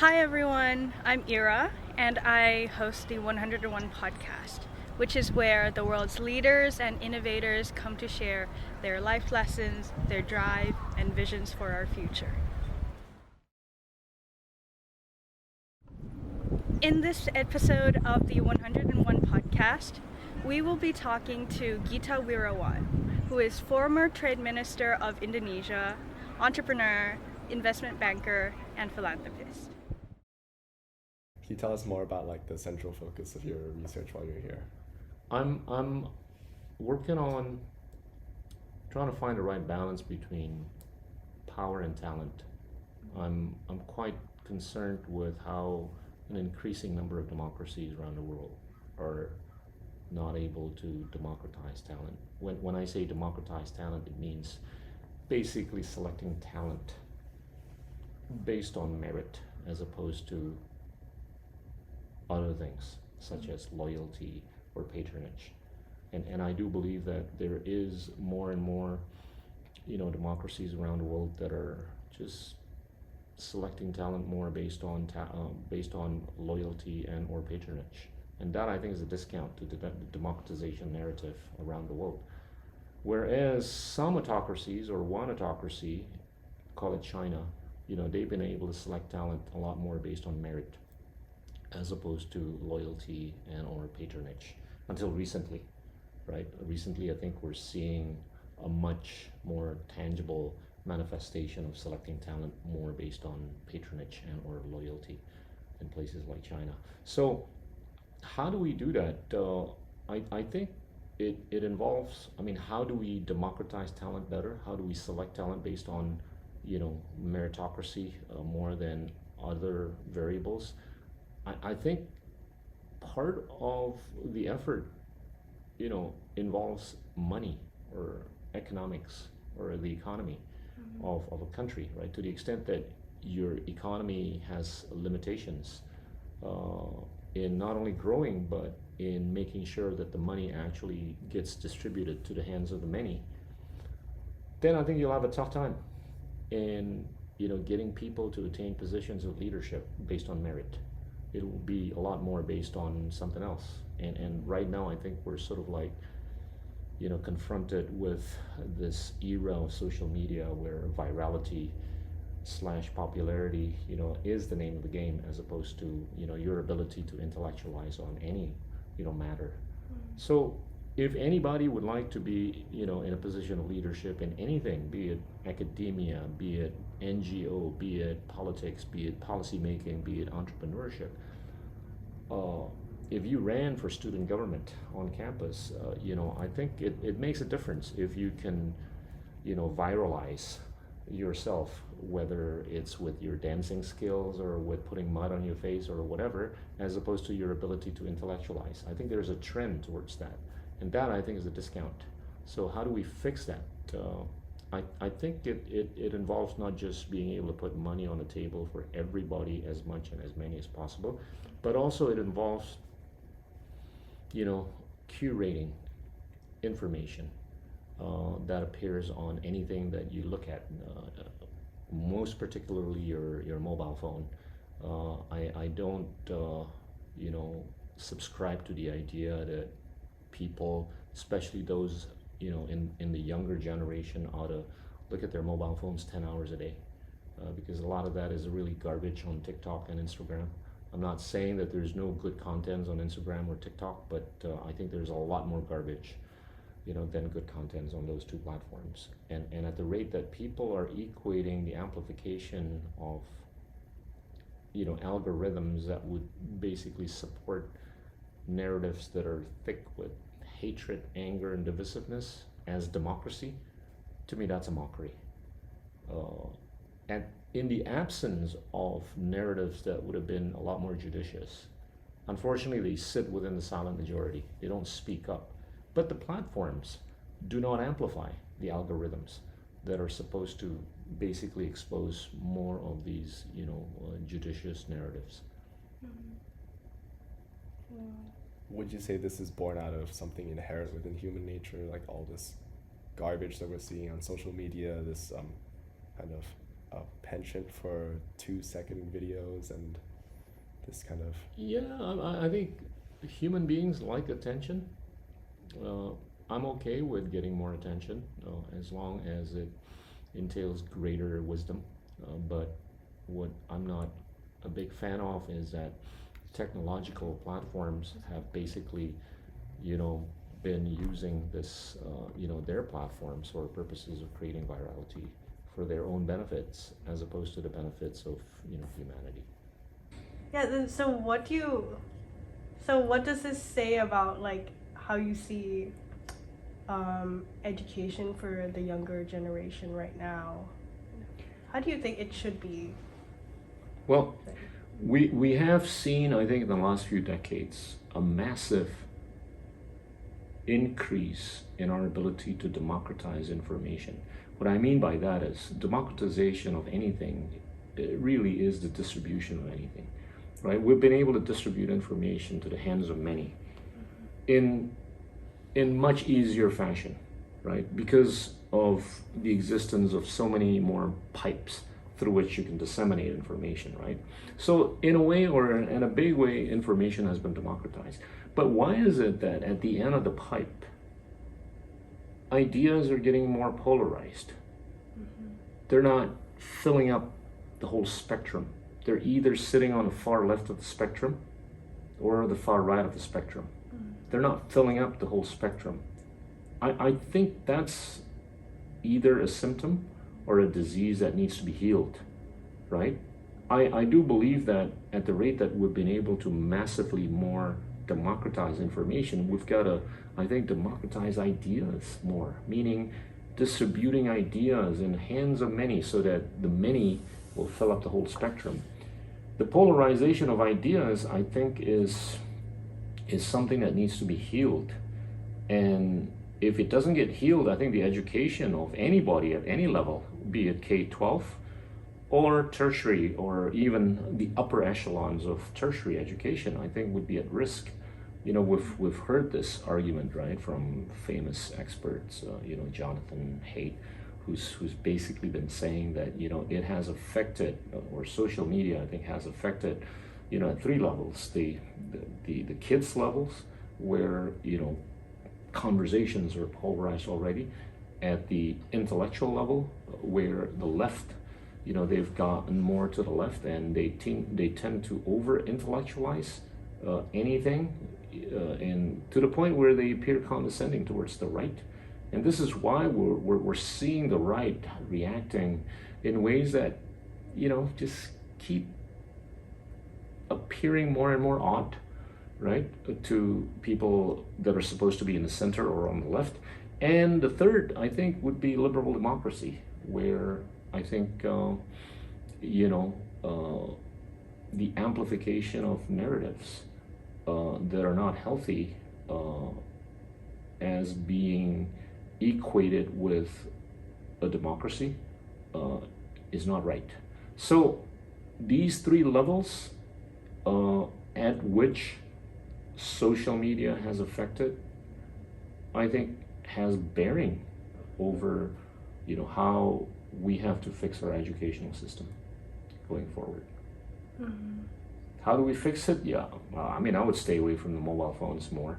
Hi everyone, I'm Ira and I host the 101 podcast, which is where the world's leaders and innovators come to share their life lessons, their drive, and visions for our future. In this episode of the 101 podcast, we will be talking to Gita Wirjawan, who is former Trade Minister of Indonesia, entrepreneur, investment banker, and philanthropist. Can you tell us more about the central focus of your research while you're here? I'm working on trying to find the right balance between power and talent. I'm quite concerned with how an increasing number of democracies around the world are not able to democratize talent. When I say democratize talent, it means basically selecting talent based on merit as opposed to other things such as loyalty or patronage. And I do believe that there is more and more, democracies around the world that are just selecting talent more based on loyalty and or patronage. And that I think is a discount to the democratization narrative around the world. Whereas some autocracies or one autocracy, call it China, they've been able to select talent a lot more based on merit as opposed to loyalty and or patronage until recently, right? Recently, I think we're seeing a much more tangible manifestation of selecting talent more based on patronage and or loyalty in places like China. So how do we do that? I think it involves, how do we democratize talent better? How do we select talent based on, meritocracy more than other variables? I think part of the effort, involves money or economics or the economy of a country, right? To the extent that your economy has limitations in not only growing, but in making sure that the money actually gets distributed to the hands of the many, then I think you'll have a tough time in, getting people to attain positions of leadership based on merit. It will be a lot more based on something else. And right now, I think we're sort of confronted with this era of social media where virality / popularity, is the name of the game as opposed to, your ability to intellectualize on any, matter. So if anybody would like to be, in a position of leadership in anything, be it academia, be it NGO, be it politics, be it policymaking, be it entrepreneurship, if you ran for student government on campus, I think it makes a difference if you can, viralize yourself, whether it's with your dancing skills or with putting mud on your face or whatever, as opposed to your ability to intellectualize. I think there's a trend towards that. And that I think is a discount. So how do we fix that? I think it involves not just being able to put money on the table for everybody as much and as many as possible, but also it involves, curating information that appears on anything that you look at, most particularly your mobile phone. I don't, subscribe to the idea that people, especially those, in the younger generation, ought to look at their mobile phones 10 hours a day, because a lot of that is really garbage on TikTok and Instagram. I'm not saying that there's no good content on Instagram or TikTok, but I think there's a lot more garbage, than good contents on those two platforms. And at the rate that people are equating the amplification of, algorithms that would basically support narratives that are thick with hatred, anger, and divisiveness as democracy, to me that's a mockery. And in the absence of narratives that would have been a lot more judicious, unfortunately they sit within the silent majority. They don't speak up. But the platforms do not amplify the algorithms that are supposed to basically expose more of these, judicious narratives. Would you say this is born out of something inherent within human nature, like all this garbage that we're seeing on social media, this kind of a penchant for 2-second videos and this kind of. Yeah, I think human beings like attention. I'm okay with getting more attention as long as it entails greater wisdom. But what I'm not a big fan of is that technological platforms have basically, been using this, their platforms for purposes of creating virality for their own benefits as opposed to the benefits of, humanity. Yeah, so what does this say about like how you see education for the younger generation right now? How do you think it should be? Well, we have seen, I think, in the last few decades, a massive increase in our ability to democratize information. What I mean by that is democratization of anything, it really is the distribution of anything, right? We've been able to distribute information to the hands of many in much easier fashion, right? Because of the existence of so many more pipes through which you can disseminate information, right? So in a way, or in a big way, information has been democratized. But why is it that at the end of the pipe, ideas are getting more polarized? They're not filling up the whole spectrum. They're either sitting on the far left of the spectrum or the far right of the spectrum. They're not filling up the whole spectrum. I think that's either a symptom or a disease that needs to be healed, right? I do believe that at the rate that we've been able to massively more democratize information, we've got to, I think, democratize ideas more, meaning distributing ideas in the hands of many so that the many will fill up the whole spectrum. The polarization of ideas, I think, is something that needs to be healed. And if it doesn't get healed, I think the education of anybody at any level, be it K-12 or tertiary or even the upper echelons of tertiary education, I think would be at risk. We've heard this argument, right, from famous experts, Jonathan Haidt, who's basically been saying that, it has affected, or social media, I think, has affected, at 3 levels. The kids levels, where, conversations are polarized already. At the intellectual level, where the left, they've gotten more to the left and they tend to over-intellectualize anything, and to the point where they appear condescending towards the right. And this is why we're seeing the right reacting in ways that, just keep appearing more and more odd, right, to people that are supposed to be in the center or on the left. And the third, I think, would be liberal democracy, where I think, the amplification of narratives that are not healthy as being equated with a democracy is not right. So these 3 levels at which social media has affected, I think, has bearing over, how we have to fix our educational system going forward. How do we fix it? Yeah, I would stay away from the mobile phones more.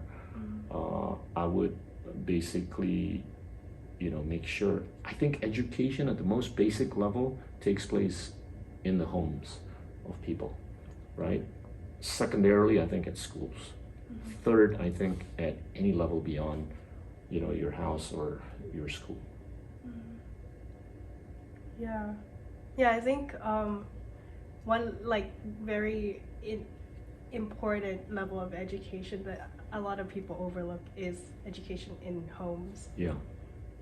I would basically, make sure, I think education at the most basic level takes place in the homes of people, right? Secondarily, I think at schools. Third, I think at any level beyond, your house or your school. Yeah, I think one very important level of education that a lot of people overlook is education in homes. Yeah.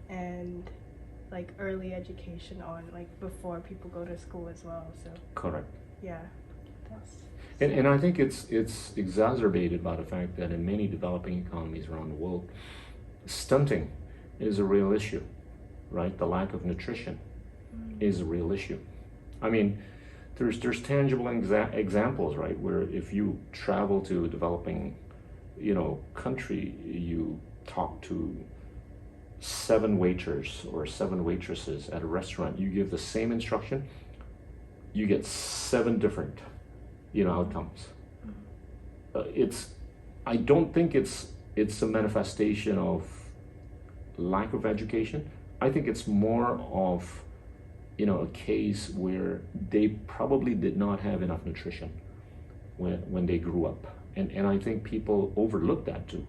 And early education on before people go to school as well. So correct. Yeah, that's. And I think it's exacerbated by the fact that in many developing economies around the world, stunting is a real issue, right? The lack of nutrition is a real issue. There's tangible examples, right? Where if you travel to a developing, country, you talk to 7 waiters or 7 waitresses at a restaurant, you give the same instruction, you get 7 different, outcomes. I don't think it's a manifestation of lack of education. I think it's more of, a case where they probably did not have enough nutrition when they grew up. And I think people overlook that too.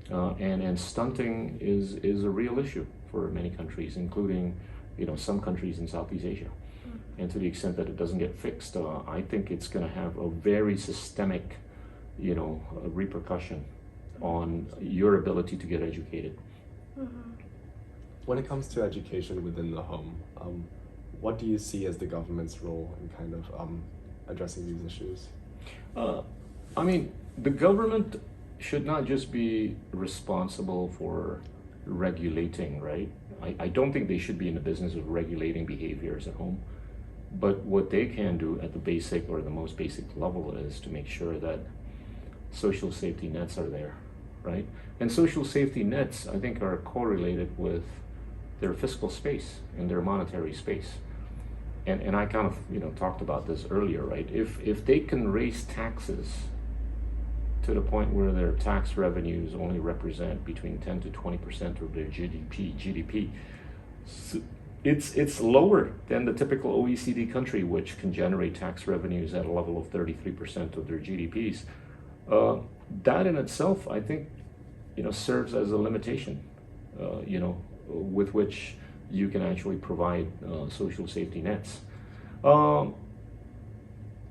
And stunting is a real issue for many countries, including, some countries in Southeast Asia. And to the extent that it doesn't get fixed, I think it's going to have a very systemic, repercussion on your ability to get educated. When it comes to education within the home, what do you see as the government's role in kind of addressing these issues? The government should not just be responsible for regulating, right? I don't think they should be in the business of regulating behaviors at home. But what they can do at the basic or the most basic level is to make sure that social safety nets are there, right? And social safety nets, I think, are correlated with their fiscal space and their monetary space. And I kind of, talked about this earlier, right? If they can raise taxes to the point where their tax revenues only represent between 10 to 20% of their GDP, it's lower than the typical OECD country, which can generate tax revenues at a level of 33% of their GDPs. That in itself, I think, serves as a limitation, with which you can actually provide social safety nets. To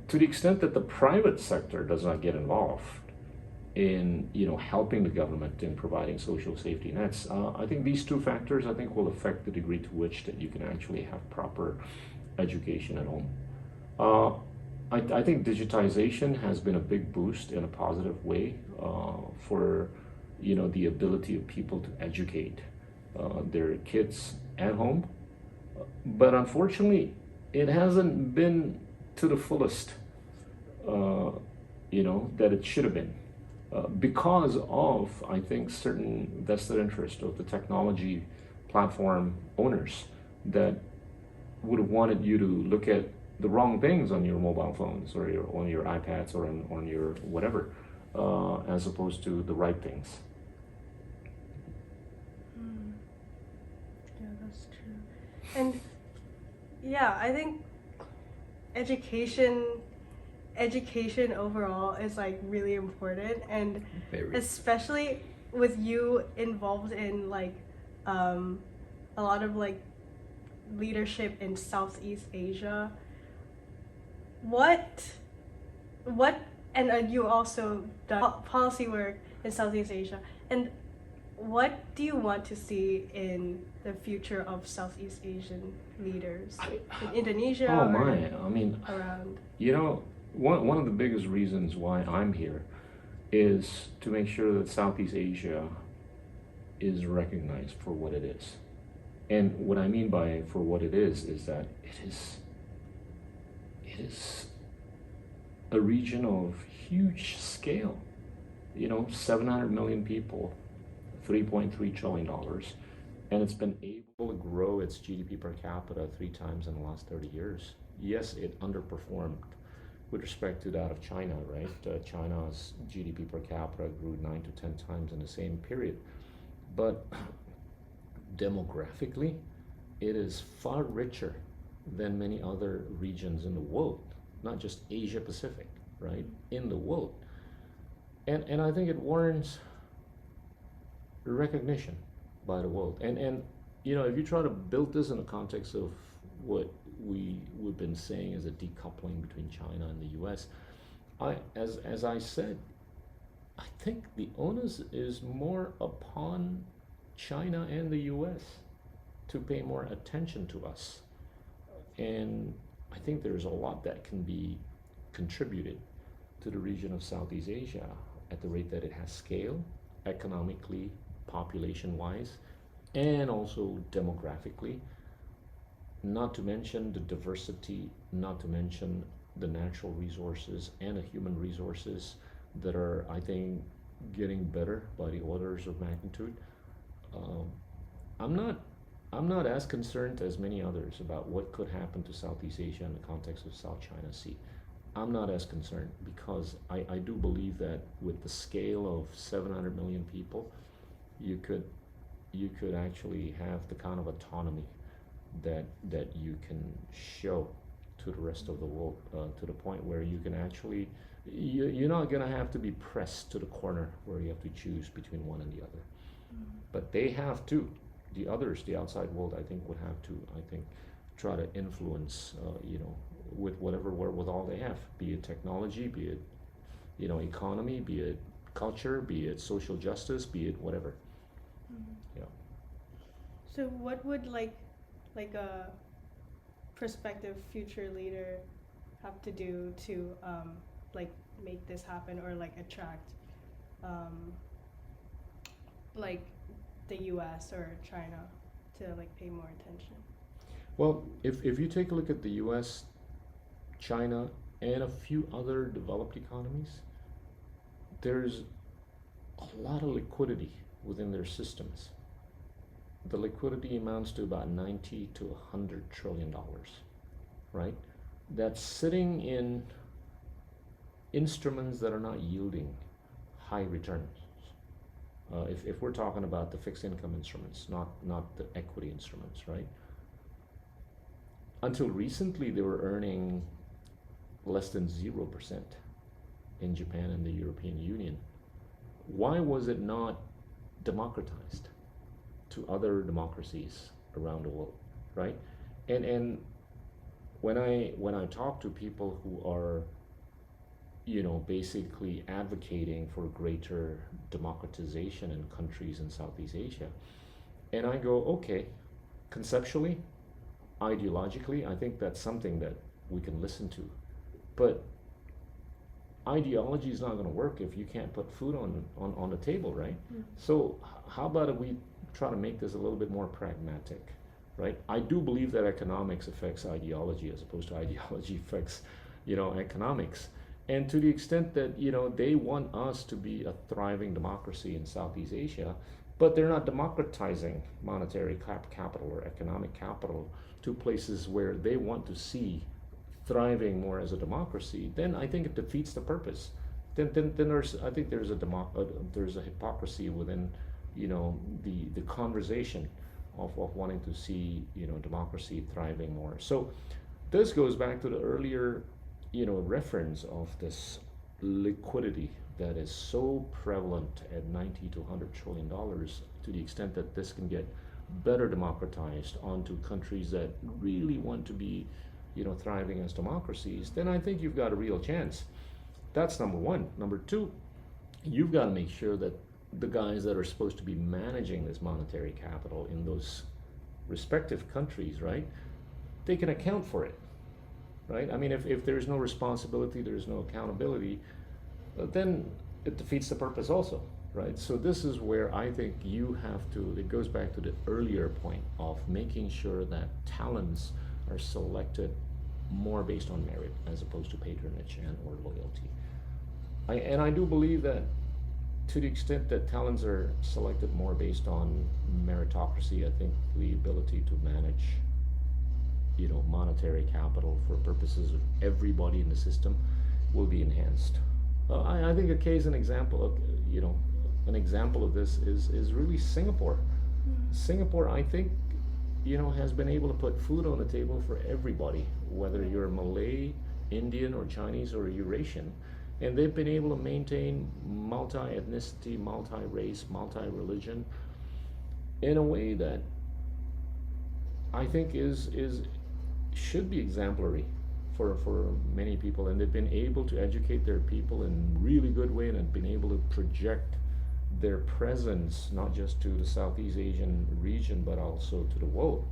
the extent that the private sector does not get involved in helping the government in providing social safety nets, I think these 2 factors will affect the degree to which that you can actually have proper education at home. I think digitization has been a big boost in a positive way for the ability of people to educate their kids at home, but unfortunately it hasn't been to the fullest that it should have been. Because of, I think, certain vested interest of the technology platform owners that would have wanted you to look at the wrong things on your mobile phones or on your iPads or on your whatever, as opposed to the right things. Yeah, that's true. And yeah, I think education overall is like really important, and especially with you involved in like a lot of like leadership in Southeast Asia. What and you also done policy work in Southeast Asia, and what do you want to see in the future of Southeast Asian leaders in Indonesia Oh or my, around? One of the biggest reasons why I'm here is to make sure that Southeast Asia is recognized for what it is. And what I mean by for what it is that it is a region of huge scale. 700 million people, $3.3 trillion, and it's been able to grow its GDP per capita 3 times in the last 30 years. Yes, it underperformed with respect to that of China, right? China's GDP per capita grew 9 to 10 times in the same period. But demographically, it is far richer than many other regions in the world, not just Asia Pacific, right? In the world. And I think it warrants recognition by the world. And if you try to build this in the context of what we've been saying as a decoupling between China and the US, as I said, I think the onus is more upon China and the US to pay more attention to us. And I think there's a lot that can be contributed to the region of Southeast Asia at the rate that it has scale, economically, population-wise, and also demographically. Not to mention the diversity, not to mention the natural resources and the human resources that are, I think, getting better by the orders of magnitude. I'm not I'm not as concerned as many others about what could happen to Southeast Asia in the context of South China Sea. I'm not as concerned because I do believe that with the scale of 700 million people, you could actually have the kind of autonomy that you can show to the rest of the world, to the point where you can actually you're not gonna have to be pressed to the corner where you have to choose between one and the other. But they have to. The others, the outside world, I think would have to. I think try to influence, with whatever wherewithal they have, be it technology, be it economy, be it culture, be it social justice, be it whatever. Yeah. So what would like a prospective future leader have to do to like make this happen, or like attract like the US or China to like pay more attention? Well, if you take a look at the U.S., China, and a few other developed economies, there's a lot of liquidity within their systems. The liquidity amounts to about 90 to 100 trillion dollars, right? That's sitting in instruments that are not yielding high returns. If we're talking about the fixed income instruments, not the equity instruments, right? Until recently, they were earning less than 0% in Japan and the European Union. Why was it not democratized to other democracies around the world, right? And when I talk to people who are basically advocating for greater democratization in countries in Southeast Asia, and I go, okay, conceptually, ideologically, I think that's something that we can listen to, but ideology is not going to work if you can't put food on the table, right? So how about if we try to make this a little bit more pragmatic, right? I do believe that economics affects ideology as opposed to ideology affects economics. And to the extent that they want us to be a thriving democracy in Southeast Asia, but they're not democratizing monetary capital or economic capital to places where they want to see thriving more as a democracy, then I think it defeats the purpose. Then there's there's a hypocrisy within the conversation of wanting to see democracy thriving more. So this goes back to the earlier reference of this liquidity that is so prevalent at 90 to 100 trillion dollars, to the extent that this can get better democratized onto countries that really want to be thriving as democracies, then I think you've got a real chance. That's number one. Number two, you've got to make sure that the guys that are supposed to be managing this monetary capital in those respective countries, right, they can account for it, right? I mean, if there's no responsibility, there's no accountability, then it defeats the purpose also, right? So this is where I think you have to, it goes back to the earlier point of making sure that talents are selected more based on merit as opposed to patronage and or loyalty. I do believe that to the extent that talents are selected more based on meritocracy, I think the ability to manage monetary capital for purposes of everybody in the system will be enhanced. I think an example of this is really Singapore. Singapore, I think, has been able to put food on the table for everybody, whether you're Malay, Indian, or Chinese, or Eurasian. And they've been able to maintain multi-ethnicity, multi-race, multi-religion in a way that I think should be exemplary for many people. And they've been able to educate their people in a really good way, and have been able to project their presence not just to the Southeast Asian region but also to the world.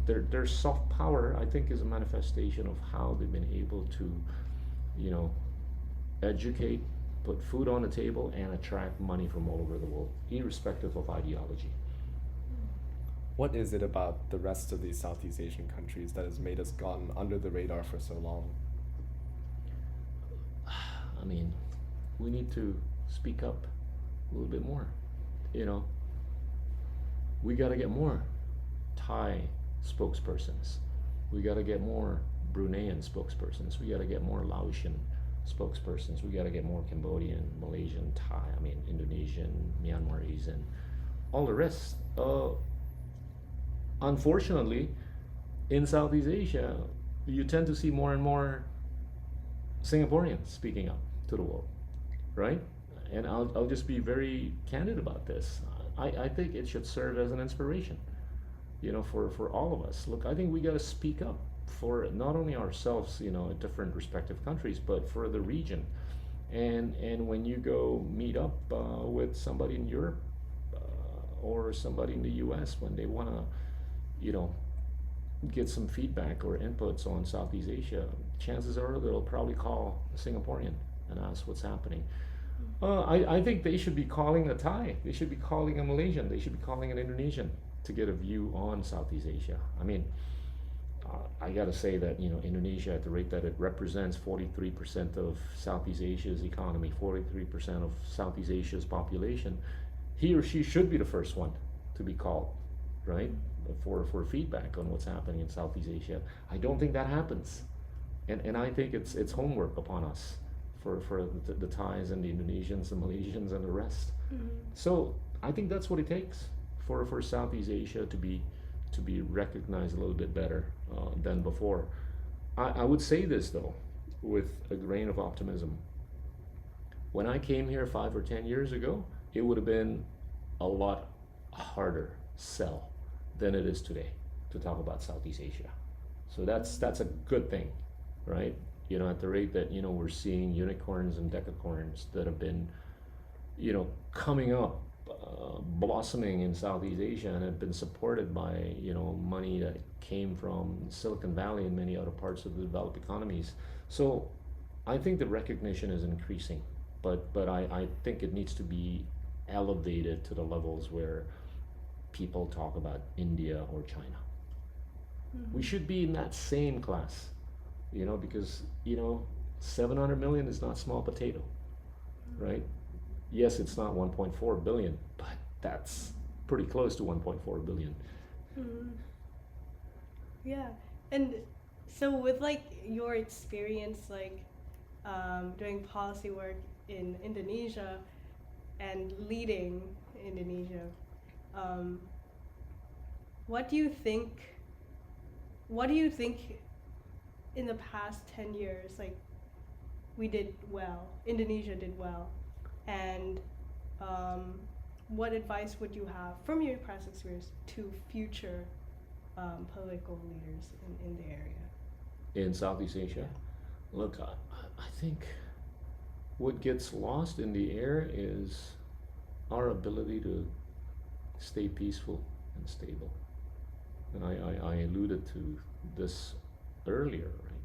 Their soft power, I think, is a manifestation of how they've been able to educate, put food on the table, and attract money from all over the world, irrespective of ideology. What is it about the rest of these Southeast Asian countries that has made us gone under the radar for so long? I mean, we need to speak up a little bit more. We got to get more Thai spokespersons. We got to get more Bruneian spokespersons. We got to get more Laotian spokespersons. We got to get more Cambodian, Malaysian, Thai, Indonesian, Myanmarese, and all the rest. Unfortunately, in Southeast Asia, you tend to see more and more Singaporeans speaking up to the world, right? And I'll just be very candid about this. I think it should serve as an inspiration, for all of us. Look, I think we got to speak up for not only ourselves, in different respective countries, but for the region. And when you go meet up with somebody in Europe or somebody in the U.S. when they want to, get some feedback or inputs on Southeast Asia, chances are they'll probably call a Singaporean and ask what's happening. I think they should be calling a Thai, they should be calling a Malaysian, they should be calling an Indonesian to get a view on Southeast Asia. I gotta say that, Indonesia, at the rate that it represents 43% of Southeast Asia's economy, 43% of Southeast Asia's population, he or she should be the first one to be called, right? For feedback on what's happening in Southeast Asia. I don't think that happens. And I think it's homework upon us for the Thais and the Indonesians, the Malaysians, and the rest. Mm-hmm. So I think that's what it takes for Southeast Asia to be recognized a little bit better than before. I would say this though, with a grain of optimism. When I came here 5 or 10 years ago, it would have been a lot harder sell than it is today to talk about Southeast Asia. So that's a good thing, right? At the rate that we're seeing unicorns and decacorns that have been coming up, blossoming in Southeast Asia, and have been supported by money that came from Silicon Valley and many other parts of the developed economies. So I think the recognition is increasing, but I think it needs to be elevated to the levels where people talk about India or China. Mm-hmm. We should be in that same class, because 700 million is not small potato, right? Yes, it's not 1.4 billion, but that's pretty close to 1.4 billion. Mm-hmm. Yeah, and so with your experience doing policy work in Indonesia and leading Indonesia, what do you think in the past 10 years we did well, Indonesia did well, and what advice would you have from your past experience to future political leaders in the area? In Southeast Asia? Look, I think what gets lost in the air is our ability to stay peaceful and stable. And I alluded to this earlier, right?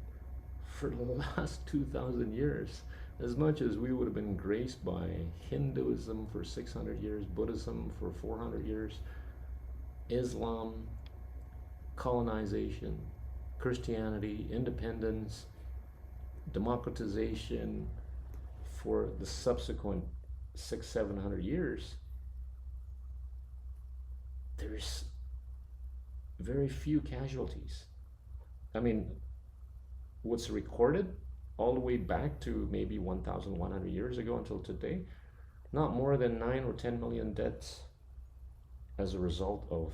For the last 2,000 years, as much as we would have been graced by Hinduism for 600 years, Buddhism for 400 years, Islam, colonization, Christianity, independence, democratization for the subsequent 600-700 years, there's very few casualties. What's recorded all the way back to maybe 1,100 years ago until today, not more than 9 or 10 million deaths as a result of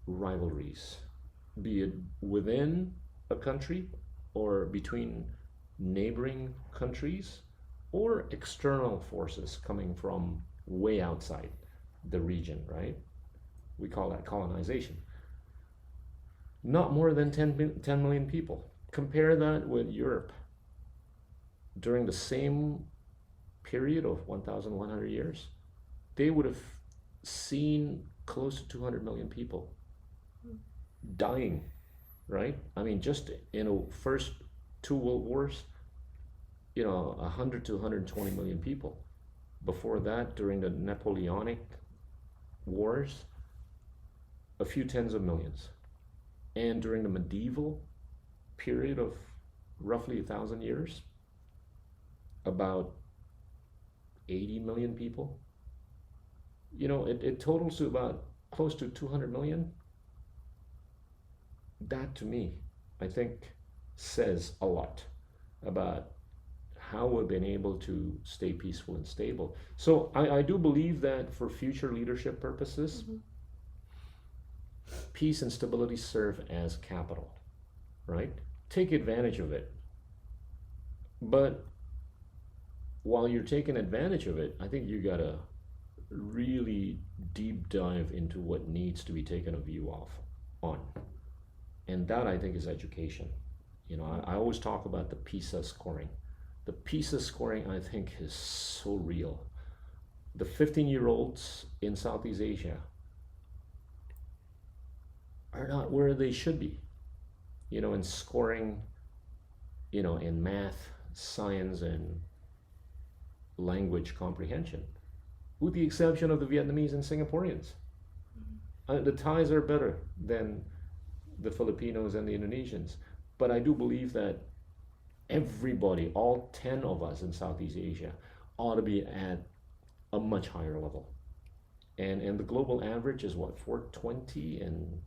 rivalries, be it within a country or between neighboring countries or external forces coming from way outside the region, right? We call that colonization. Not more than 10 million people. Compare that with Europe. During the same period of 1,100 years, they would have seen close to 200 million people dying, right? Just in the first 2 world wars, 100 to 120 million people. Before that, during the Napoleonic Wars, a few tens of millions. And during the medieval period of roughly 1,000 years, about 80 million people. it totals to about close to 200 million. That to me, I think, says a lot about how we've been able to stay peaceful and stable. So I do believe that for future leadership purposes, peace and stability serve as capital, right? Take advantage of it. But while you're taking advantage of it, I think you gotta really deep dive into what needs to be taken a view on. And that I think is education. I always talk about the PISA scoring. The PISA scoring I think is so real. The 15-year-olds in Southeast Asia are not where they should be, in scoring, in math, science, and language comprehension, with the exception of the Vietnamese and Singaporeans. The Thais are better than the Filipinos and the Indonesians. But I do believe that everybody, all 10 of us in Southeast Asia, ought to be at a much higher level. And the global average is what, 420, and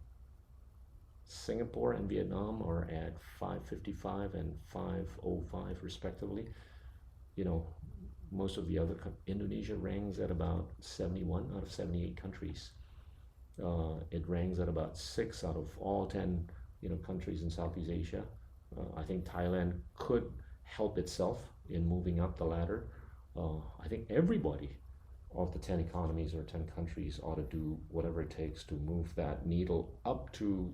Singapore and Vietnam are at 555 and 505 respectively. Most of the other, Indonesia ranks at about 71 out of 78 countries. It ranks at about 6 out of all 10 countries in Southeast Asia. I think Thailand could help itself in moving up the ladder. I think everybody of the 10 economies or 10 countries ought to do whatever it takes to move that needle up to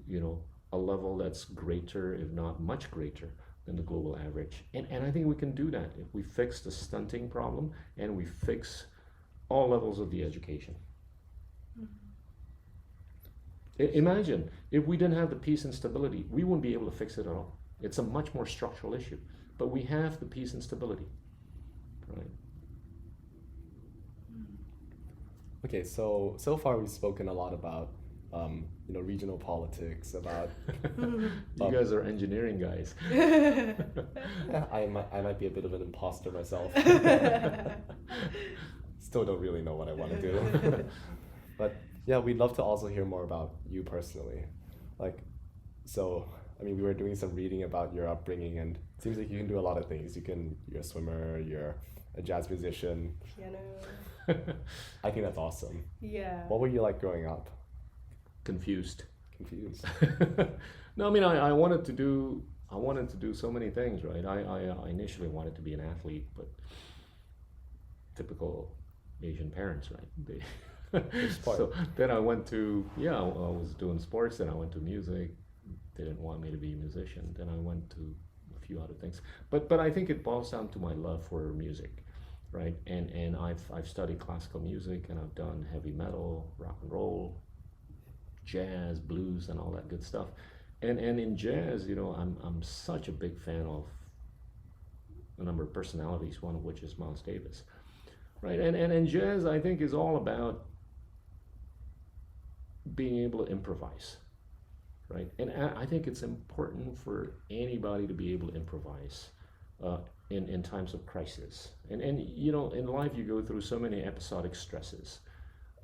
a level that's greater, if not much greater, than the global average. And I think we can do that if we fix the stunting problem and we fix all levels of the education. Imagine if we didn't have the peace and stability, we wouldn't be able to fix it at all. It's a much more structural issue, but we have the peace and stability, right? Okay, so far we've spoken a lot about regional politics, about you guys are engineering guys. Yeah, I might be a bit of an imposter myself. Still don't really know what I want to do. But yeah, we'd love to also hear more about you personally. We were doing some reading about your upbringing, and it seems like you can do a lot of things. You're a swimmer, you're a jazz musician. Piano. I think that's awesome. Yeah. What were you like growing up? Confused. No, I wanted to do so many things, right? I initially wanted to be an athlete, but typical Asian parents, right? So then I went to, I was doing sports, then I went to music. They didn't want me to be a musician. Then I went to a few other things. But I think it boils down to my love for music, right? And I've studied classical music, and I've done heavy metal, rock and roll, jazz, blues, and all that good stuff. And in jazz, I'm such a big fan of a number of personalities, one of which is Miles Davis, right? And jazz, I think, is all about being able to improvise, right? And I think it's important for anybody to be able to improvise in times of crisis. And in life you go through so many episodic stresses,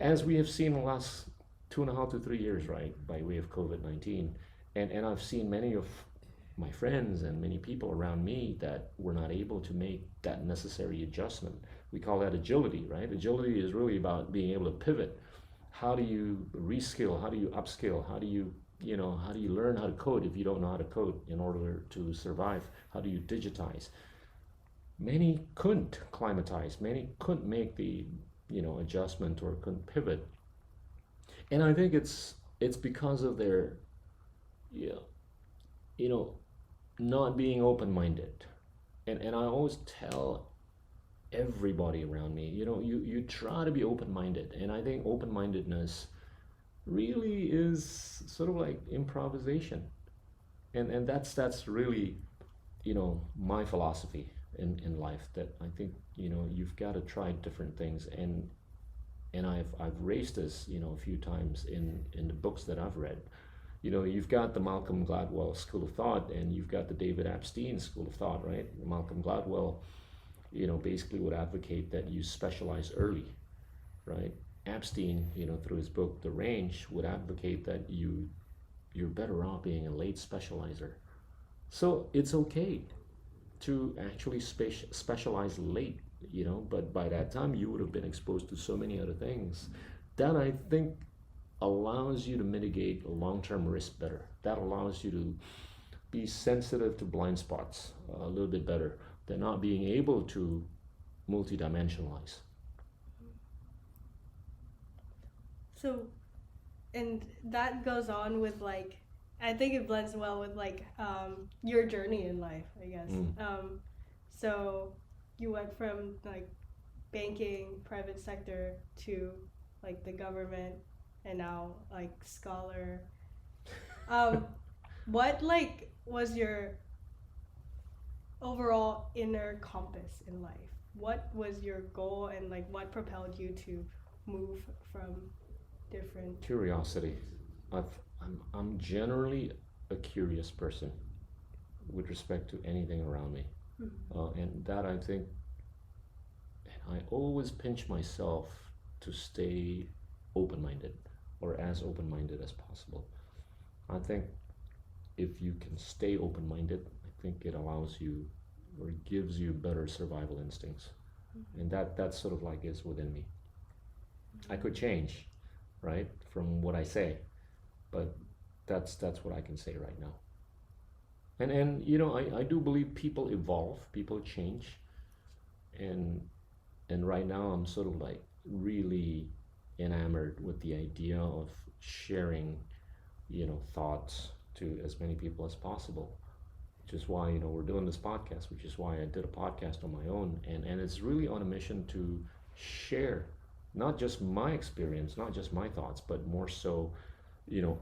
as we have seen in the last 2.5 to 3 years, right, by way of COVID-19. And I've seen many of my friends and many people around me that were not able to make that necessary adjustment. We call that agility, right? Agility is really about being able to pivot. How do you reskill? How do you upskill? How do you learn how to code if you don't know how to code in order to survive? How do you digitize? Many couldn't climatize. Many couldn't make the adjustment or couldn't pivot. And I think it's because of their not being open-minded. And I always tell everybody around me, you try to be open-minded. And I think open-mindedness really is sort of like improvisation. And that's really, my philosophy in life, that I think, you've got to try different things. And I've raised this, a few times in the books that I've read. You've got the Malcolm Gladwell school of thought, and you've got the David Epstein school of thought, right? Malcolm Gladwell, basically would advocate that you specialize early, right? Epstein, through his book The Range, would advocate that you're better off being a late specializer. So it's okay to actually specialize late, but by that time you would have been exposed to so many other things that I think allows you to mitigate long-term risk better. That allows you to be sensitive to blind spots a little bit better than not being able to multidimensionalize. So, and that goes on with like, I think it blends well with like your journey in life, I guess. So you went from like banking, private sector to like the government, and now like scholar. What like was your overall inner compass in life? What was your goal, and like what propelled you to move from different Curiosity. I'm generally a curious person with respect to anything around me. And that I think, and I always pinch myself to stay open-minded, or as open-minded as possible. I think if you can stay open-minded, I think it allows you, or gives you better survival instincts. And that sort of like is within me. I could change, right, from what I say, but that's what I can say right now. And I do believe people evolve, people change, and right now I'm sort of like really enamored with the idea of sharing, thoughts to as many people as possible, which is why we're doing this podcast, which is why I did a podcast on my own, and it's really on a mission to share not just my experience, not just my thoughts, but more so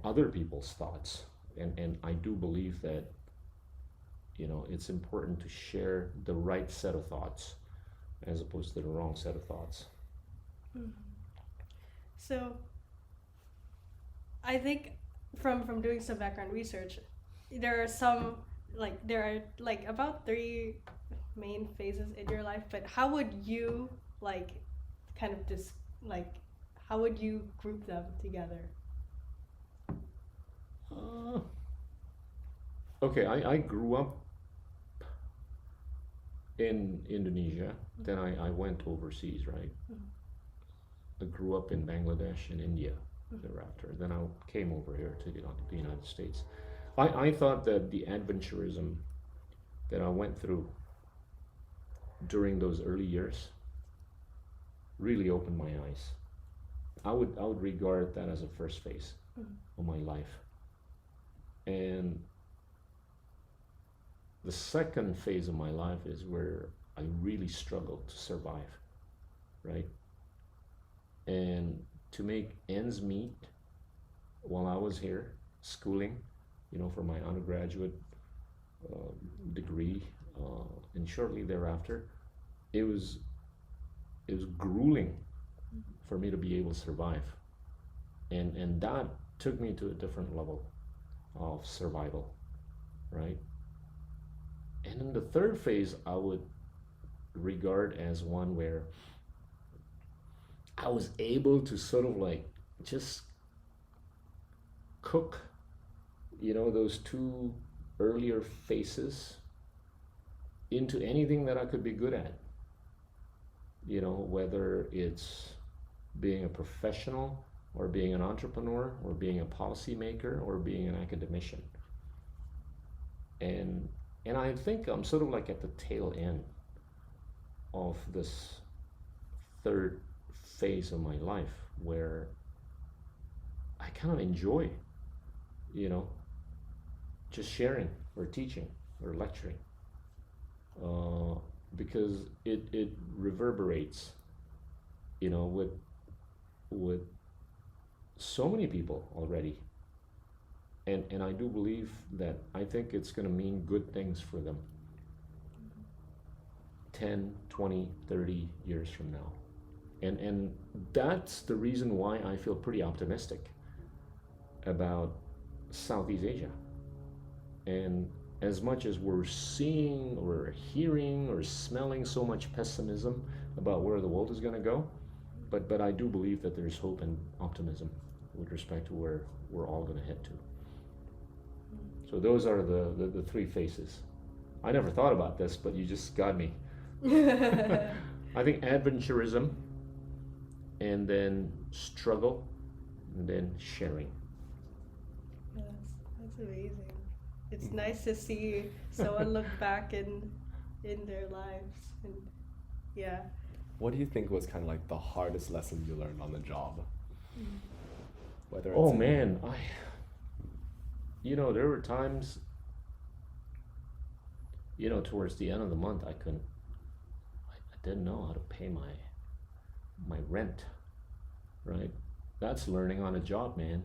other people's thoughts. And I do believe that it's important to share the right set of thoughts as opposed to the wrong set of thoughts. So I think from doing some background research, there are about 3 main phases in your life, but how would you like kind of just like how would you group them together? Okay, I grew up in Indonesia, then I went overseas, right? I grew up in Bangladesh and India thereafter. Then I came over here to the United States. I thought that the adventurism that I went through during those early years really opened my eyes. I would regard that as a first phase of my life. And the second phase of my life is where I really struggled to survive, right? And to make ends meet while I was here schooling, for my undergraduate degree, and shortly thereafter, it was grueling for me to be able to survive, and that took me to a different level of survival, right? And then the third phase I would regard as one where I was able to sort of like just cook, those 2 earlier phases into anything that I could be good at. Whether it's being a professional or being an entrepreneur or being a policymaker or being an academician. And I think I'm sort of like at the tail end of this third phase of my life where I kind of enjoy, just sharing or teaching or lecturing, because it reverberates, with so many people already. And I do believe that I think it's going to mean good things for them 10, 20, 30 years from now. And that's the reason why I feel pretty optimistic about Southeast Asia. And as much as we're seeing or hearing or smelling so much pessimism about where the world is going to go, but I do believe that there's hope and optimism with respect to where we're all going to head to. So those are the three faces. I never thought about this, but you just got me. I think adventurism, and then struggle, and then sharing. That's amazing. It's nice to see someone look back in their lives, and yeah. What do you think was kind of like the hardest lesson you learned on the job? Whether it's Oh man, there were times, towards the end of the month, I didn't know how to pay my rent, right? That's learning on a job, man.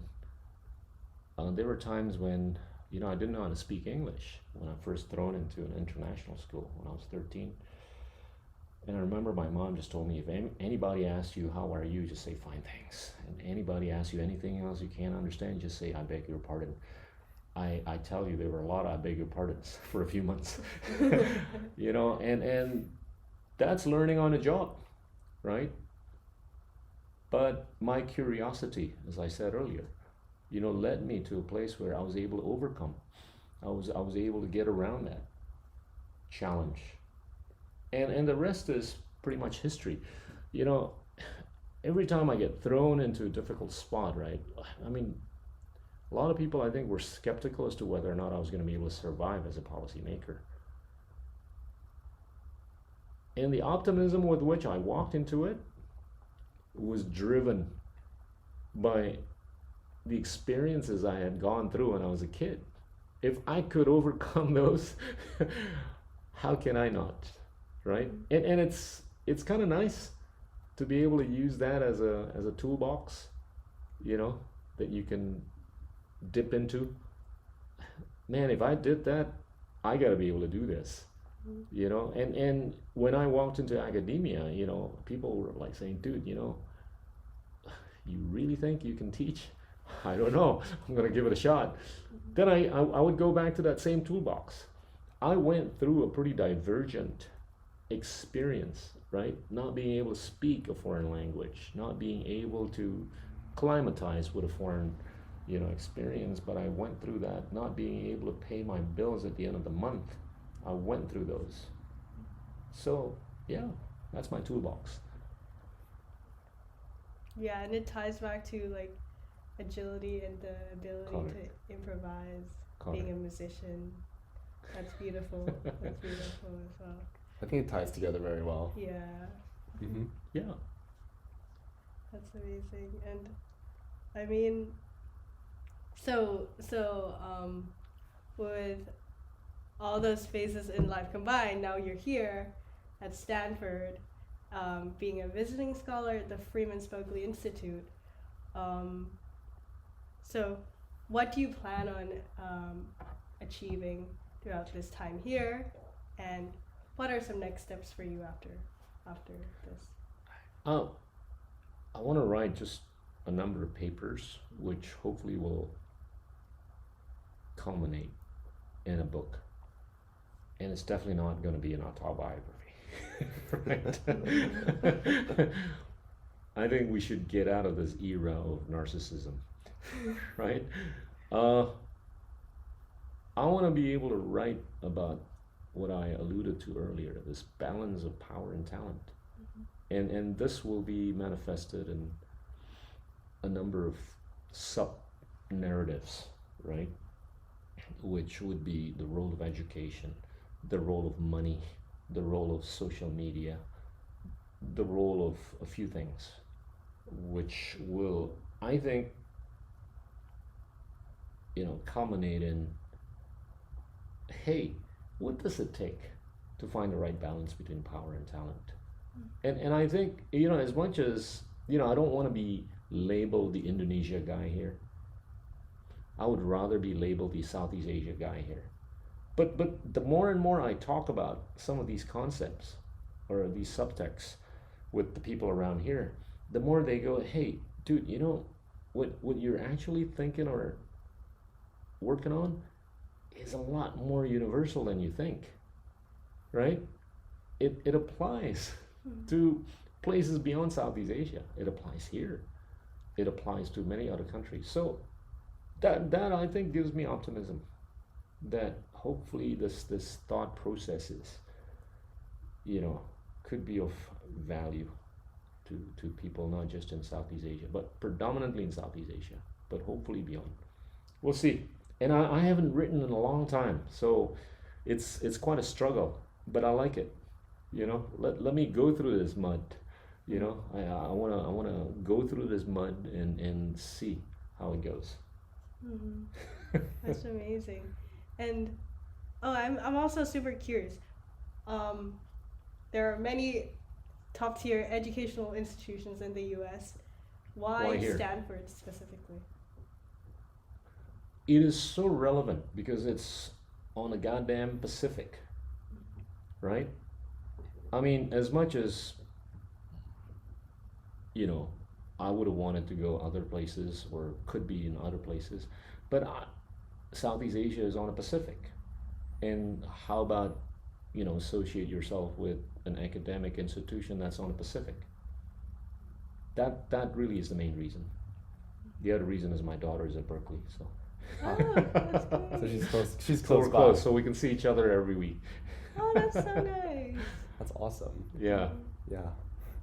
There were times when, I didn't know how to speak English when I first thrown into an international school when I was 13. And I remember my mom just told me, if anybody asks you, how are you, just say fine, thanks. And anybody asks you anything else you can't understand, just say, I beg your pardon. I tell you, there were a lot of I beg your pardons for a few months. And that's learning on a job, right? But my curiosity, as I said earlier, led me to a place where I was able to overcome. I was able to get around that challenge. And the rest is pretty much history. Every time I get thrown into a difficult spot, right? I mean, a lot of people, I think, were skeptical as to whether or not I was going to be able to survive as a policymaker. And the optimism with which I walked into it was driven by the experiences I had gone through when I was a kid. If I could overcome those, how can I not? Right? And it's kind of nice to be able to use that as a toolbox, that you can dip into. Man, if I did that, I got to be able to do this. And when I walked into academia, people were like saying, dude, you really think you can teach? I don't know. I'm going to give it a shot. Then I would go back to that same toolbox. I went through a pretty divergent experience, right? Not being able to speak a foreign language, not being able to climatize with a foreign, experience, but I went through that, not being able to pay my bills at the end of the month. I went through those. So, yeah, that's my toolbox. Yeah, and it ties back to like agility and the ability to improvise, being a musician. That's beautiful. That's beautiful as well. I think it ties together very well. Yeah. Mm-hmm. Yeah. That's amazing. And I mean, so with all those phases in life combined, now you're here at Stanford, being a visiting scholar at the Freeman Spokane Institute. So what do you plan on achieving throughout this time here, and what are some next steps for you after this? I want to write just a number of papers, which hopefully will culminate in a book. And it's definitely not going to be an autobiography. Right? I think we should get out of this era of narcissism. Right? I want to be able to write about what I alluded to earlier, this balance of power and talent. Mm-hmm. And this will be manifested in a number of sub-narratives, right? Which would be the role of education, the role of money, the role of social media, the role of a few things, which will, I think, culminate in, hey, what does it take to find the right balance between power and talent? And I think, as much as, I don't want to be labeled the Indonesia guy here. I would rather be labeled the Southeast Asia guy here. But the more and more I talk about some of these concepts or these subtexts with the people around here, the more they go, hey, dude, what you're actually thinking or working on is a lot more universal than you think, right? It applies to places beyond Southeast Asia. It applies here. It applies to many other countries. So that I think gives me optimism that hopefully this thought processes, could be of value to people not just in Southeast Asia, but predominantly in Southeast Asia, but hopefully beyond. We'll see. And I haven't written in a long time, so it's quite a struggle, but I like it. Let me go through this mud. I wanna go through this mud and see how it goes. Mm-hmm. That's amazing. And I'm also super curious. There are many top tier educational institutions in the U.S. Why here? Stanford specifically? It is so relevant because it's on the goddamn Pacific, right? I mean, as much as I would have wanted to go other places or could be in other places, but Southeast Asia is on the Pacific. And how about, associate yourself with an academic institution that's on the Pacific? That really is the main reason. The other reason is my daughter is at Berkeley, so. Oh, that's great. So she's close. She's So close we're by. close, so we can see each other every week. Oh, that's so nice. That's awesome. Yeah. Yeah.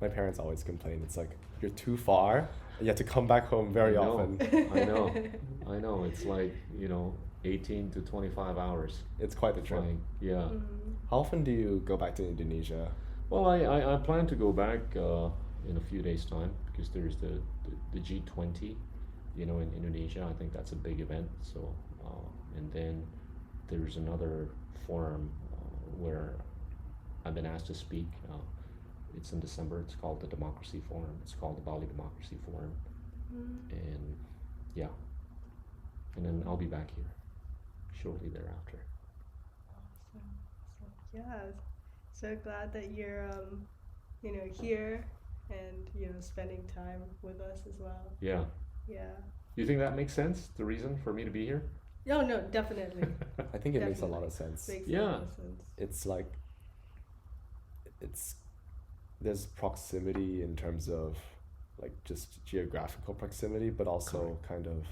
My parents always complain. It's like you're too far. And you have to come back home very I know. often. I know. It's like 18 to 25 hours. It's quite the trip. Flying. Yeah. Mm-hmm. How often do you go back to Indonesia? Well, I plan to go back in a few days' time because there's the G20, in Indonesia. I think that's a big event. So, and then there's another forum where I've been asked to speak. It's in December. It's called the Democracy Forum. It's called the Bali Democracy Forum. Mm-hmm. And yeah, and then I'll be back here shortly thereafter. Awesome. So, yeah, so glad that you're here and spending time with us as well. Yeah. Yeah. You think that makes sense? The reason for me to be here? No, definitely. I think it makes a lot of sense. Makes Yeah. a lot of sense. It's like there's proximity in terms of like just geographical proximity, but also kind of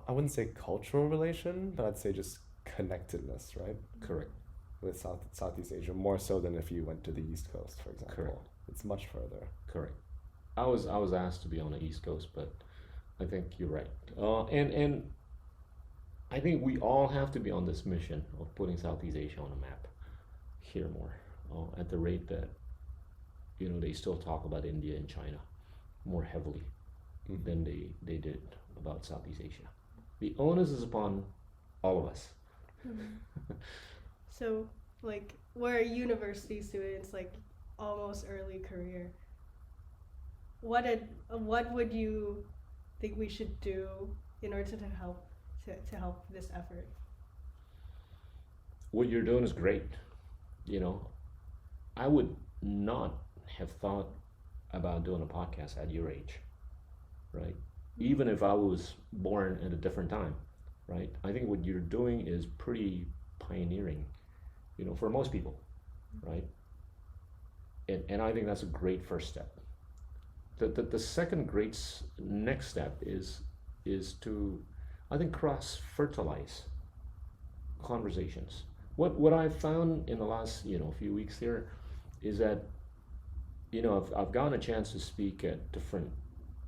I wouldn't say cultural relation, but I'd say just connectedness, right? Correct. With Southeast Asia, more so than if you went to the East Coast, for example. Correct. It's much further. Correct. I was asked to be on the East Coast, but I think you're right. And I think we all have to be on this mission of putting Southeast Asia on a map here more, at the rate that they still talk about India and China more heavily than they did about Southeast Asia. The onus is upon all of us. Mm-hmm. So, like, we're university students, like almost early career. What would you think we should do in order to help this effort? What you're doing is great. I would not have thought about doing a podcast at your age, right? Even if I was born at a different time, right? I think what you're doing is pretty pioneering, for most people, right? And I think that's a great first step. The second great next step is to, I think, cross-fertilize conversations. What I've found in the last few weeks here is that I've gotten a chance to speak at different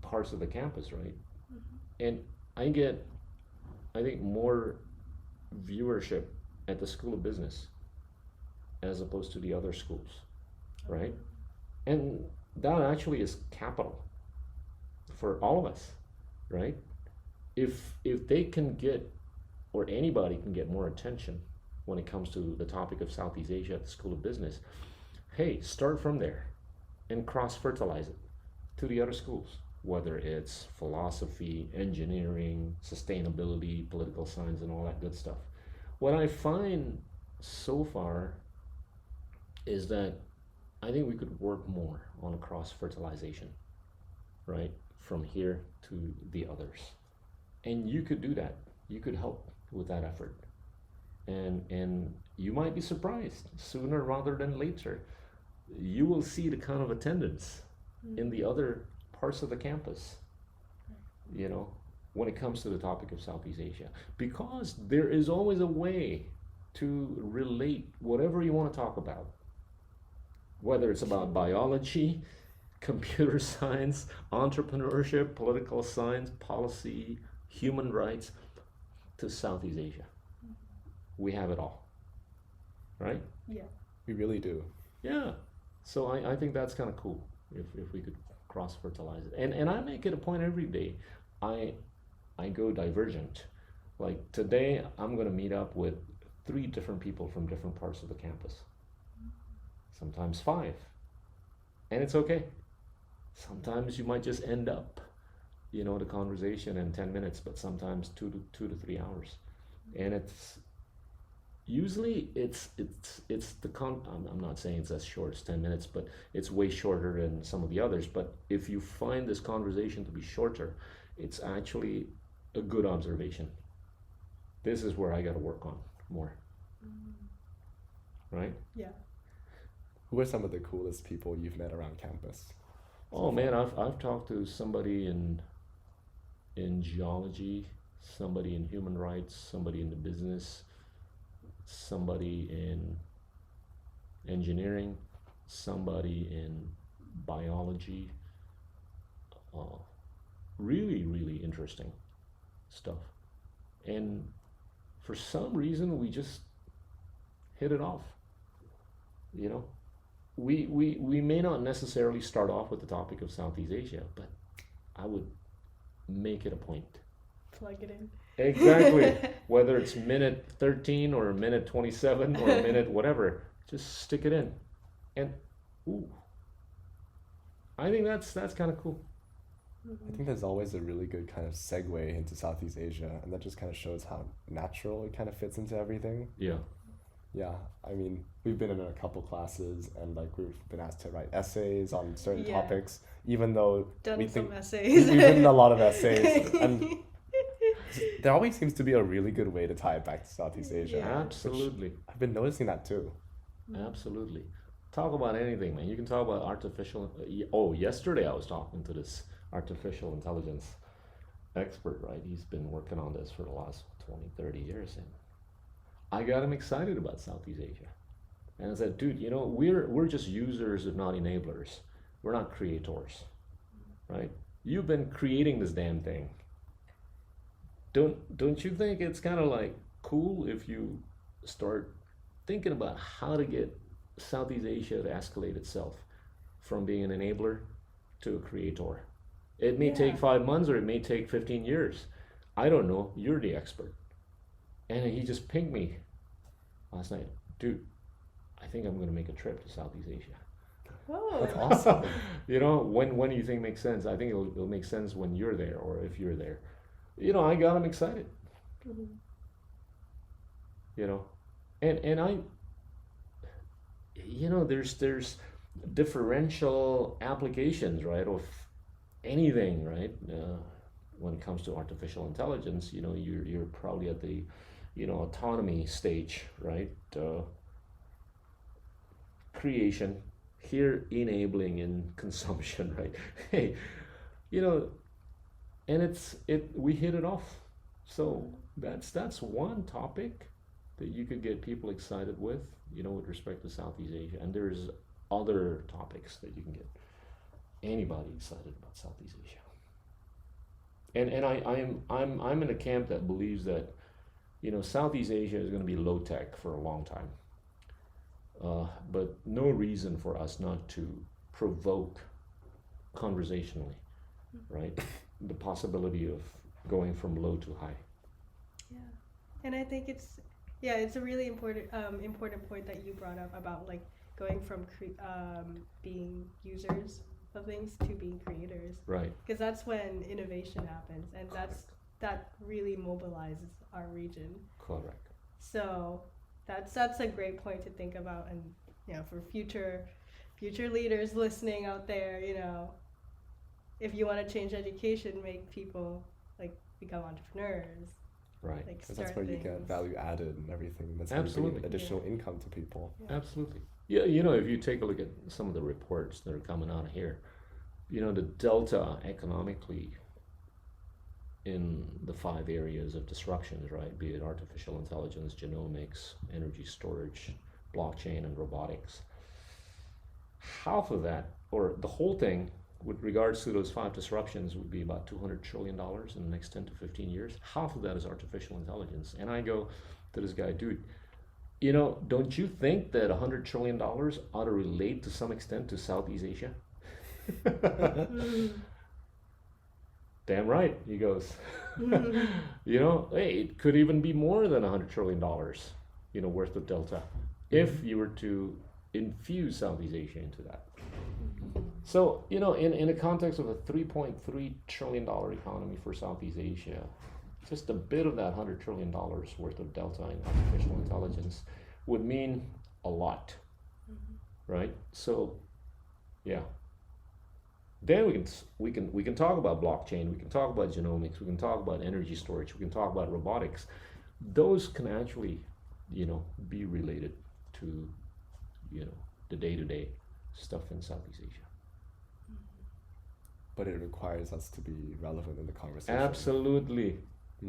parts of the campus, right? Mm-hmm. And I get, I think, more viewership at the School of Business as opposed to the other schools, right? And that actually is capital for all of us, right? If they can get, or anybody can get more attention when it comes to the topic of Southeast Asia at the School of Business, hey, start from there and cross-fertilize it to the other schools, whether it's philosophy, engineering, sustainability, political science, and all that good stuff. What I find so far is that I think we could work more on a cross-fertilization, right? From here to the others. And you could do that. You could help with that effort. And you might be surprised sooner rather than later you will see the kind of attendance in the other parts of the campus, you know, when it comes to the topic of Southeast Asia. Because there is always a way to relate whatever you want to talk about, whether it's about biology, computer science, entrepreneurship, political science, policy, human rights, to Southeast Asia. We have it all, right? Yeah. We really do. Yeah. So I think that's kind of cool if we could cross fertilize it. And I make it a point every day. I go divergent. Like today, I'm going to meet up with 3 different people from different parts of the campus. Sometimes 5. And it's okay. Sometimes you might just end up, you know, the conversation in 10 minutes, but sometimes 2 to 3 hours. And it's usually it's I'm not saying it's as short as 10 minutes, but it's way shorter than some of the others. But if you find this conversation to be shorter, it's actually a good observation. This is where I got to work on more. Right? Yeah. Who are some of the coolest people you've met around campus? Oh man, I've talked to somebody in geology, somebody in human rights, somebody in the business, somebody in engineering, somebody in biology. Really, really interesting stuff. And for some reason, we just hit it off. You know, we may not necessarily start off with the topic of Southeast Asia, but I would make it a point. Plug it in. Exactly. Whether it's minute 13 or minute 27 or minute whatever, just stick it in. And ooh, I think that's kind of cool. I think there's always a really good kind of segue into Southeast Asia, and that just kind of shows how natural it kind of fits into everything. Yeah. Yeah, I mean, we've been in a couple classes, and like we've been asked to write essays on certain topics, even though Done we some think essays. we've written a lot of essays, and there always seems to be a really good way to tie it back to Southeast Asia. Yeah. Absolutely. I've been noticing that too. Absolutely. Talk about anything, man. You can talk about artificial. Yesterday I was talking to this artificial intelligence expert, right? He's been working on this for the last 20, 30 years. And I got him excited about Southeast Asia. And I said, dude, you know, we're just users, if not enablers. We're not creators, right? You've been creating this damn thing. Don't you think it's kind of like cool if you start thinking about how to get Southeast Asia to escalate itself from being an enabler to a creator? It may take 5 months or it may take 15 years. I don't know. You're the expert. And he just pinged me last night. Dude, I think I'm going to make a trip to Southeast Asia. Whoa. That's awesome. You know, when do you think makes sense? I think it'll make sense when you're there or if you're there. You know, I got him excited. Mm-hmm. You know, and I, you know, there's differential applications, right, of anything, right? When it comes to artificial intelligence, you know, you're probably at the, you know, autonomy stage, right? Creation, here enabling and consumption, right? Hey, you know, and we hit it off. So that's one topic that you could get people excited with, you know, with respect to Southeast Asia. And there's other topics that you can get anybody excited about Southeast Asia. And I'm in a camp that believes that, you know, Southeast Asia is going to be low tech for a long time. But no reason for us not to provoke conversationally, right? The possibility of going from low to high. Yeah, and I think it's a really important point that you brought up about like going from being users of things to being creators. Right. Because that's when innovation happens, and that really mobilizes our region. Correct. So that's a great point to think about, and you know, for future leaders listening out there, you know, if you want to change education, make people like become entrepreneurs. Right. Like Because start that's where you get things. value added and everything. That's Absolutely. additional income to people. Yeah. Absolutely. Yeah, if you take a look at some of the reports that are coming out of here, the delta economically in the 5 areas of disruptions, right? Be it artificial intelligence, genomics, energy storage, blockchain, and robotics. Half of that, or the whole thing, with regards to those 5 disruptions, would be about $200 trillion in the next 10 to 15 years. Half of that is artificial intelligence. And I go to this guy, dude, don't you think that $100 trillion ought to relate to some extent to Southeast Asia? Damn right, he goes. Hey, it could even be more than $100 trillion, worth of delta, if you were to infuse Southeast Asia into that. So, in the context of a $3.3 trillion economy for Southeast Asia, just a bit of that $100 trillion worth of delta in artificial intelligence would mean a lot, right? So, yeah. Then we can talk about blockchain, we can talk about genomics, we can talk about energy storage, we can talk about robotics. Those can actually, be related to, the day-to-day stuff in Southeast Asia. But it requires us to be relevant in the conversation. Absolutely.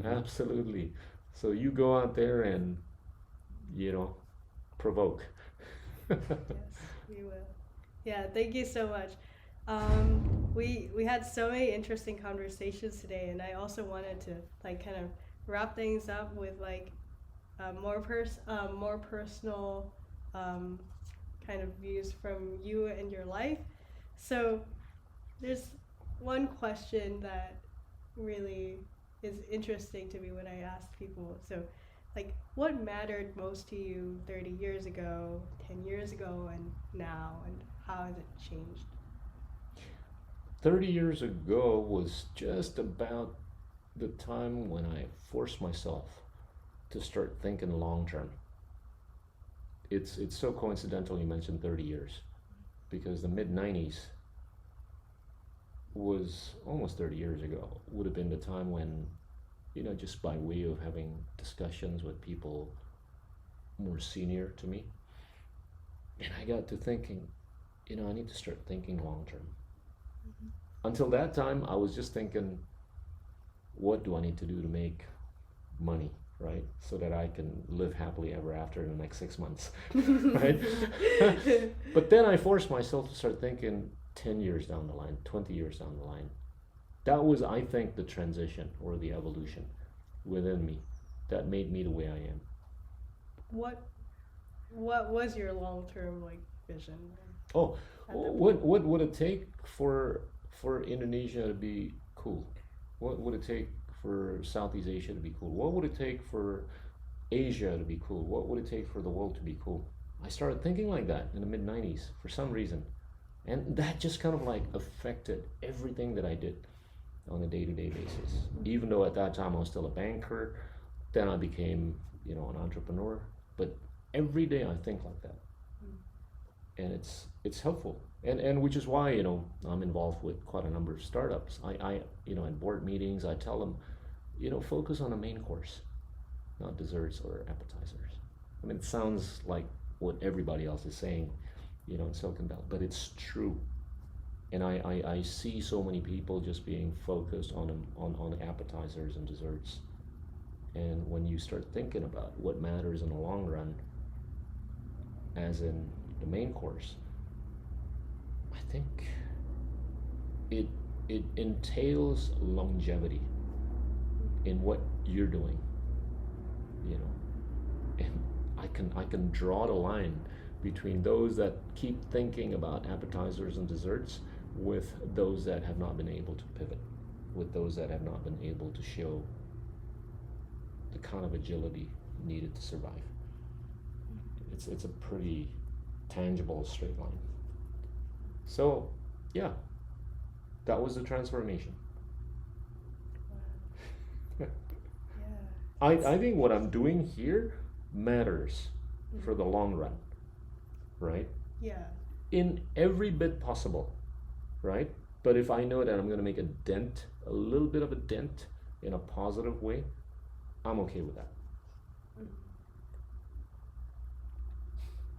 Absolutely. So you go out there and, provoke. Yes, we will. Yeah, thank you so much. We had so many interesting conversations today, and I also wanted to kind of wrap things up with more personal kind of views from you and your life. So there's one question that really is interesting to me when I ask people. So, what mattered most to you 30 years ago, 10 years ago, and now, and how has it changed? 30 years ago was just about the time when I forced myself to start thinking long term. It's so coincidental you mentioned 30 years, because the mid-90s was almost 30 years ago. Would have been the time when, just by way of having discussions with people more senior to me, and I got to thinking, I need to start thinking long term. Until that time, I was just thinking, what do I need to do to make money, right? So that I can live happily ever after in the next 6 months, right? But then I forced myself to start thinking 10 years down the line, 20 years down the line. That was, I think, the transition or the evolution within me that made me the way I am. What was your long-term vision? Oh, what would it take for Indonesia to be cool? What would it take for Southeast Asia to be cool? What would it take for Asia to be cool? What would it take for the world to be cool? I started thinking like that in the mid-90s for some reason. And that just kind of affected everything that I did on a day-to-day basis. Even though at that time I was still a banker, then I became, an entrepreneur. But every day I think like that. And it's helpful. And which is why, I'm involved with quite a number of startups. I in board meetings, I tell them, focus on a main course, not desserts or appetizers. I mean, it sounds like what everybody else is saying, in Silicon Valley, but it's true. And I see so many people just being focused on appetizers and desserts. And when you start thinking about what matters in the long run, as in the main course, I think it entails longevity in what you're doing, and I can draw the line between those that keep thinking about appetizers and desserts with those that have not been able to pivot, with those that have not been able to show the kind of agility needed to survive. It's a pretty tangible straight line. So, yeah, that was the transformation. Wow. Yeah. I think what I'm doing here matters for the long run, right? Yeah. In every bit possible, right? But if I know that I'm going to make a little bit of a dent in a positive way, I'm okay with that.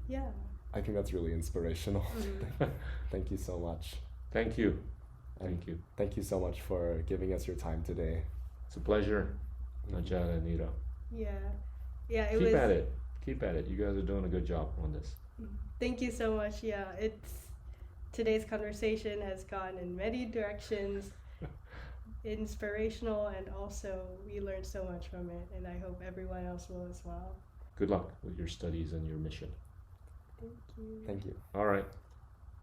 Yeah. I think that's really inspirational. Thank you so much. Thank you. And Thank you. Thank you so much for giving us your time today. It's a pleasure, Nachat and Nita. Yeah. Yeah, it Keep was. at it. Keep at it. You guys are doing a good job on this. Thank you so much. Yeah, today's conversation has gone in many directions, inspirational, and also we learned so much from it, and I hope everyone else will as well. Good luck with your studies and your mission. Thank you. Thank you. All right.